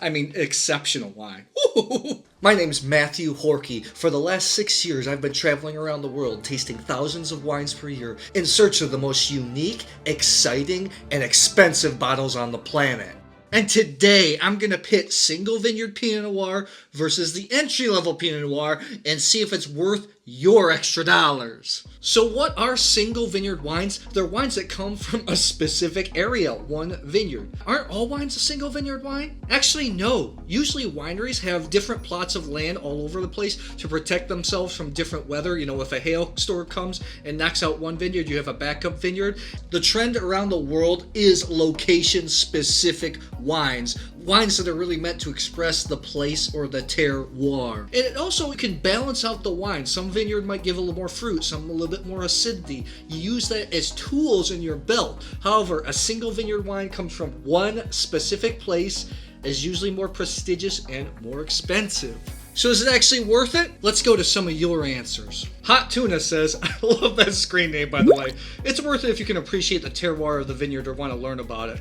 I mean, exceptional wine. My name's Matthew Horkey. For the last 6 years, I've been traveling around the world, tasting thousands of wines per year in search of the most unique, exciting, and expensive bottles on the planet. And today, I'm going to pit single vineyard Pinot Noir versus the entry-level Pinot Noir and see if it's worth your extra dollars. So what are single vineyard wines? They're wines that come from a specific area, one vineyard. Aren't all wines a single vineyard wine? Actually, no. Usually wineries have different plots of land all over the place to protect themselves from different weather. You know, if a hailstorm comes and knocks out one vineyard, you have a backup vineyard. The trend around the world is location-specific wines that are really meant to express the place or the terroir. And it also can balance out the wine. Some vineyard might give a little more fruit, some a little bit more acidity. You use that as tools in your belt. However, a single vineyard wine comes from one specific place, is usually more prestigious and more expensive. So is it actually worth it? Let's go to some of your answers. Hot Tuna says, I love that screen name, by the way. It's worth it if you can appreciate the terroir of the vineyard or want to learn about it.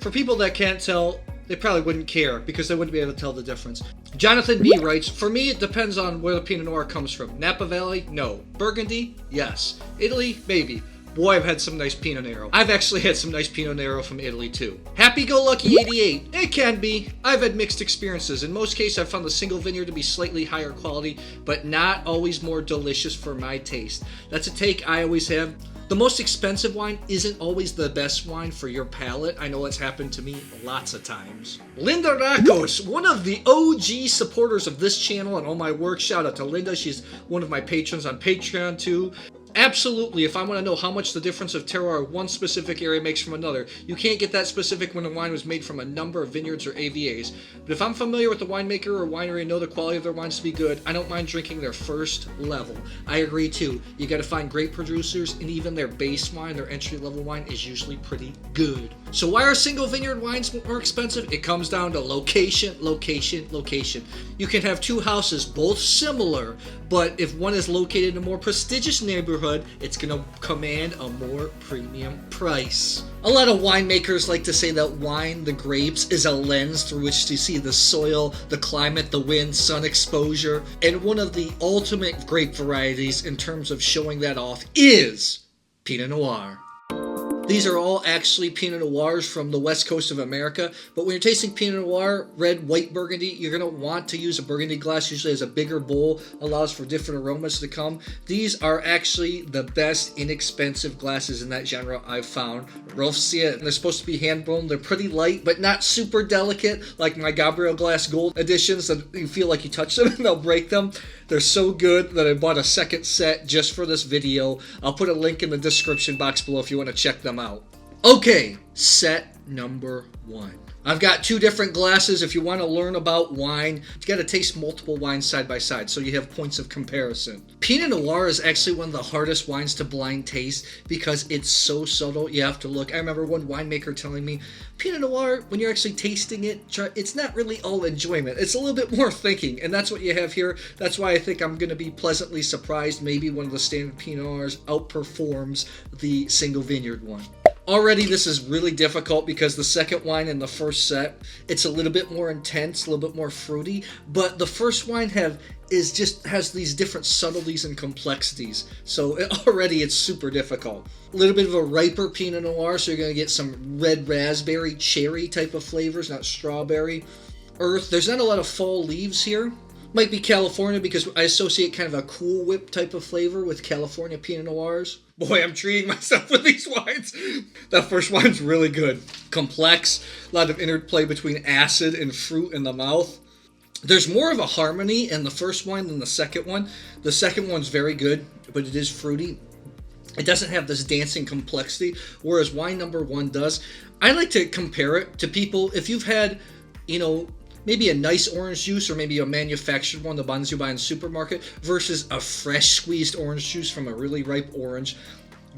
For people that can't tell, they probably wouldn't care because they wouldn't be able to tell the difference. Jonathan B. writes, for me, it depends on where the Pinot Noir comes from. Napa Valley? No. Burgundy? Yes. Italy? Maybe. Boy, I've had some nice Pinot Noir. I've actually had some nice Pinot Noir from Italy too. Happy-go-lucky 88. It can be. I've had mixed experiences. In most cases, I've found the single vineyard to be slightly higher quality, but not always more delicious for my taste. That's a take I always have. The most expensive wine isn't always the best wine for your palate. I know it's happened to me lots of times. Linda Rakos, one of the OG supporters of this channel and all my work. Shout out to Linda. She's one of my patrons on Patreon too. Absolutely, if I want to know how much the difference of terroir one specific area makes from another, you can't get that specific when a wine was made from a number of vineyards or AVAs. But if I'm familiar with the winemaker or winery and know the quality of their wines to be good, I don't mind drinking their first level. I agree too. You got to find great producers, and even their base wine, their entry-level wine, is usually pretty good. So why are single vineyard wines more expensive? It comes down to location, location, location. You can have two houses, both similar, but if one is located in a more prestigious neighborhood, it's going to command a more premium price. A lot of winemakers like to say that wine, the grapes, is a lens through which to see the soil, the climate, the wind, sun exposure. And one of the ultimate grape varieties in terms of showing that off is Pinot Noir. These are all actually Pinot Noirs from the west coast of America, but when you're tasting Pinot Noir, red, white Burgundy, you're going to want to use a Burgundy glass. Usually has a bigger bowl, allows for different aromas to come. These are actually the best inexpensive glasses in that genre I've found. Rovsya, and they're supposed to be hand-blown. They're pretty light, but not super delicate, like my Gabriel Glas Gold editions that you feel like you touch them and they'll break them. They're so good that I bought a second set just for this video. I'll put a link in the description box below if you want to check them out. Okay, set number 1. I've got 2 different glasses. If you want to learn about wine, you got to taste multiple wines side by side so you have points of comparison. Pinot Noir is actually one of the hardest wines to blind taste because it's so subtle. You have to look. I remember one winemaker telling me, Pinot Noir, when you're actually tasting it, it's not really all enjoyment. It's a little bit more thinking, and that's what you have here. That's why I think I'm going to be pleasantly surprised. Maybe one of the standard Pinot Noirs outperforms the single vineyard one. Already this is really difficult because the second wine in the first set, it's a little bit more intense, a little bit more fruity, but the first wine has these different subtleties and complexities. So already it's super difficult. A little bit of a riper Pinot Noir, so you're going to get some red raspberry, cherry type of flavors, not strawberry. Earth, there's not a lot of fall leaves here. Might be California because I associate kind of a Cool Whip type of flavor with California Pinot Noirs. Boy, I'm treating myself with these wines. That first wine's really good. Complex, a lot of interplay between acid and fruit in the mouth. There's more of a harmony in the first wine than the second one. The second one's very good, but it is fruity. It doesn't have this dancing complexity, whereas wine number 1 does. I like to compare it to people, if you've had, maybe a nice orange juice or maybe a manufactured one, the ones you buy in the supermarket, versus a fresh squeezed orange juice from a really ripe orange.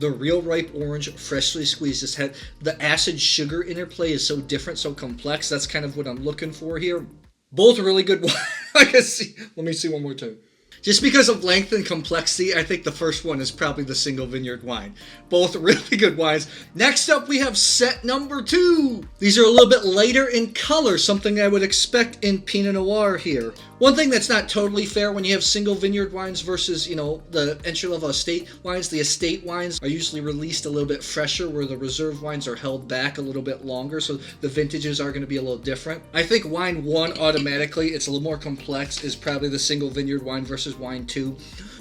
The real ripe orange, freshly squeezed, just had the acid sugar interplay is so different, so complex. That's kind of what I'm looking for here. Both really good wines. Let me see one more time. Just because of length and complexity, I think the first one is probably the Single Vineyard Wine. Both really good wines. Next up, we have set number 2. These are a little bit lighter in color, something I would expect in Pinot Noir here. One thing that's not totally fair when you have Single Vineyard wines versus, the entry-level estate wines, the estate wines are usually released a little bit fresher, where the reserve wines are held back a little bit longer, so the vintages are going to be a little different. I think wine 1 automatically, it's a little more complex, is probably the Single Vineyard Wine versus wine 2.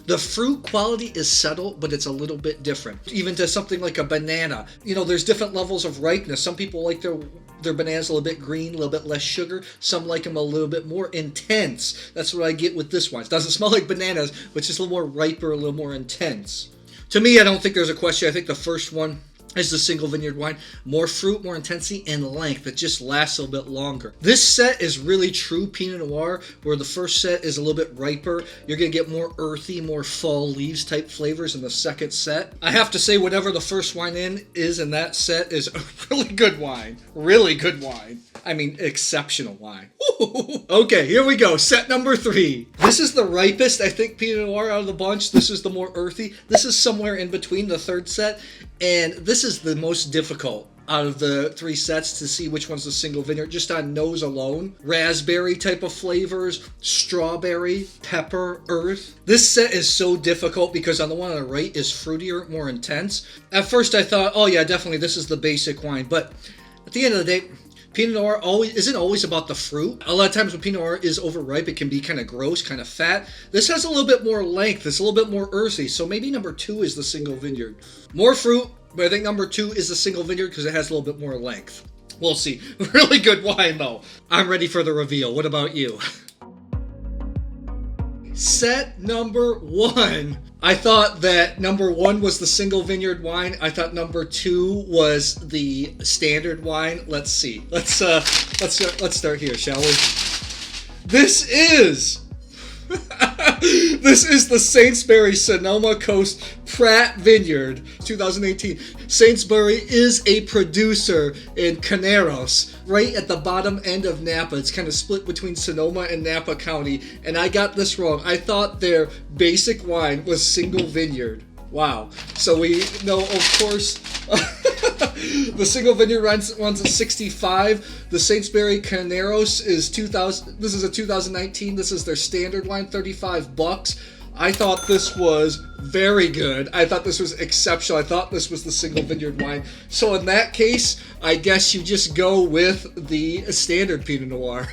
The fruit quality is subtle, but it's a little bit different. Even to something like a banana. There's different llevels of ripeness. Some people like their bananas a little bit green, a little bit less sugar. Some like them a little bit more intense. That's what I get with this wine. It doesn't smell like bananas, but it's just a little more riper, a little more intense. To me, I don't think there's a question. I think the first one is the Single Vineyard Wine. More fruit, more intensity, and length. It just lasts a little bit longer. This set is really true Pinot Noir, where the first set is a little bit riper. You're going to get more earthy, more fall leaves type flavors in the second set. I have to say, whatever the first wine is in that set is a really good wine. Really good wine. I mean, exceptional wine. Ooh. Okay, here we go. Set number 3. This is the ripest, I think, Pinot Noir out of the bunch. This is the more earthy. This is somewhere in between the third set. And this is the most difficult out of the 3 sets to see which one's the Single Vineyard, just on nose alone. Raspberry type of flavors, strawberry, pepper, earth. This set is so difficult because on the one on the right is fruitier, more intense. At first I thought, oh yeah, definitely this is the basic wine. But at the end of the day, Pinot Noir isn't always about the fruit. A lot of times when Pinot Noir is overripe, it can be kind of gross, kind of fat. This has a little bit more length. It's a little bit more earthy. So maybe number 2 is the Single Vineyard. More fruit, but I think number 2 is the Single Vineyard because it has a little bit more length. We'll see. Really good wine, though. I'm ready for the reveal. What about you? Set number 1. I thought that number 1 was the Single Vineyard Wine. I thought number 2 was the standard wine. Let's see. Let's start here, shall we? This is the Saintsbury Sonoma Coast Pratt Vineyard 2018. Saintsbury is a producer in Carneros, right at the bottom end of Napa. It's kind of split between Sonoma and Napa County, and I got this wrong. I thought their basic wine was Single Vineyard. Wow. So we know, of course, the Single Vineyard runs at 65. The Saintsbury Carneros is 2000. This is a 2019. This is their standard wine, $35. I thought this was very good. I thought this was exceptional. I thought this was the Single Vineyard Wine. So in that case, I guess you just go with the standard Pinot Noir.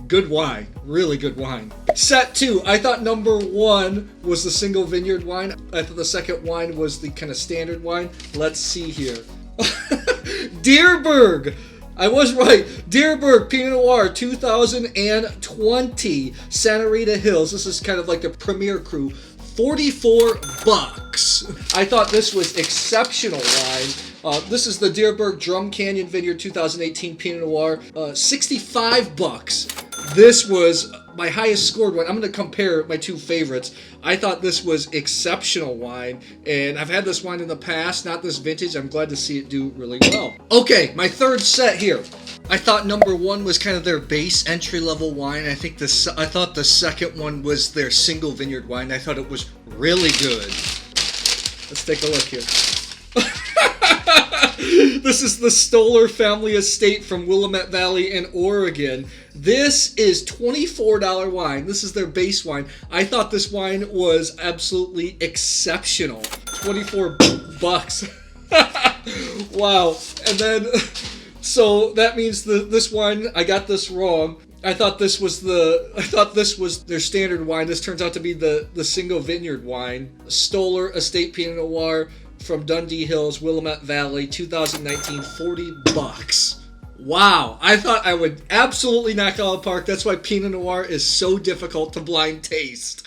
Good wine. Really good wine. Set 2. I thought number 1 was the Single Vineyard Wine. I thought the second wine was the kind of standard wine. Let's see here. Dierberg. I was right. Dierberg Pinot Noir 2020. Santa Rita Hills. This is kind of like the premier cru. $44. I thought this was exceptional wine. This is the Dierberg Drum Canyon Vineyard 2018 Pinot Noir. $65. This was my highest scored one. I'm going to compare my 2 favorites. I thought this was exceptional wine, and I've had this wine in the past, not this vintage. I'm glad to see it do really well. Okay, my third set here. I thought number 1 was kind of their base entry-level wine. I thought the second one was their Single Vineyard Wine. I thought it was really good. Let's take a look here. This is the Stoller Family Estate from Willamette Valley in Oregon. This is $24 wine. This is their base wine. I thought this wine was absolutely exceptional. $24. Wow. And then, so that means this wine, I got this wrong. I thought this was their standard wine. This turns out to be the Single Vineyard Wine. Stoller Estate Pinot Noir from Dundee Hills, Willamette Valley, 2019, $40. Wow, I thought I would absolutely knock it out of the park. That's why Pinot Noir is so difficult to blind taste.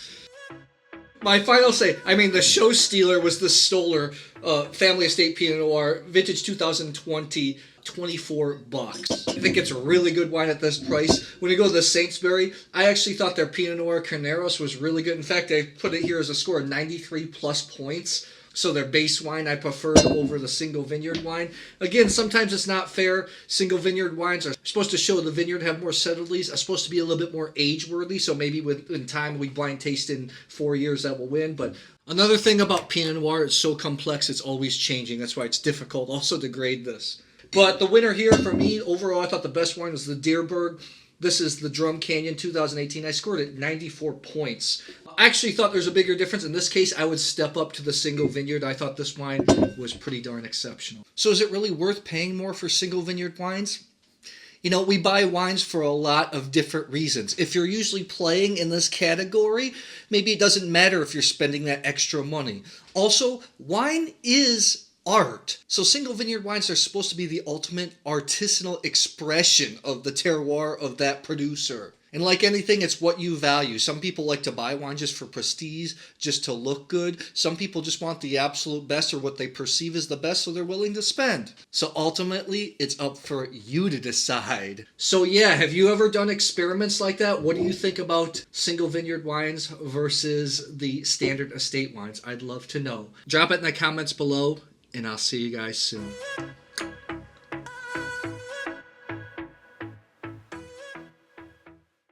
My final say, the show stealer was the Stoller Family Estate Pinot Noir, vintage 2020, $24. I think it's a really good wine at this price. When you go to the Saintsbury, I actually thought their Pinot Noir Carneros was really good. In fact, I put it here as a score of 93 plus points. So their base wine I preferred over the single vineyard wine. Again, sometimes it's not fair. Single vineyard wines are supposed to show the vineyard have more subtleties, are supposed to be a little bit more age-worthy, so maybe in time we blind taste in 4 years that will win. But another thing about Pinot Noir, it's so complex, it's always changing. That's why it's difficult also to grade this. But the winner here for me, overall, I thought the best wine was the Deerberg. This is the Drum Canyon 2018. I scored it 94 points. I actually thought there was a bigger difference. In this case, I would step up to the single vineyard. I thought this wine was pretty darn exceptional. So is it really worth paying more for single vineyard wines? You know, we buy wines for a lot of different reasons. If you're usually playing in this category, maybe it doesn't matter if you're spending that extra money. Also, wine is art. So single vineyard wines are supposed to be the ultimate artisanal expression of the terroir of that producer. And like anything, it's what you value. Some people like to buy wine just for prestige, just to look good. Some people just want the absolute best or what they perceive as the best, so they're willing to spend. So ultimately, it's up for you to decide. So yeah, have you ever done experiments like that? What do you think about single vineyard wines versus the standard estate wines? I'd love to know. Drop it in the comments below, and I'll see you guys soon.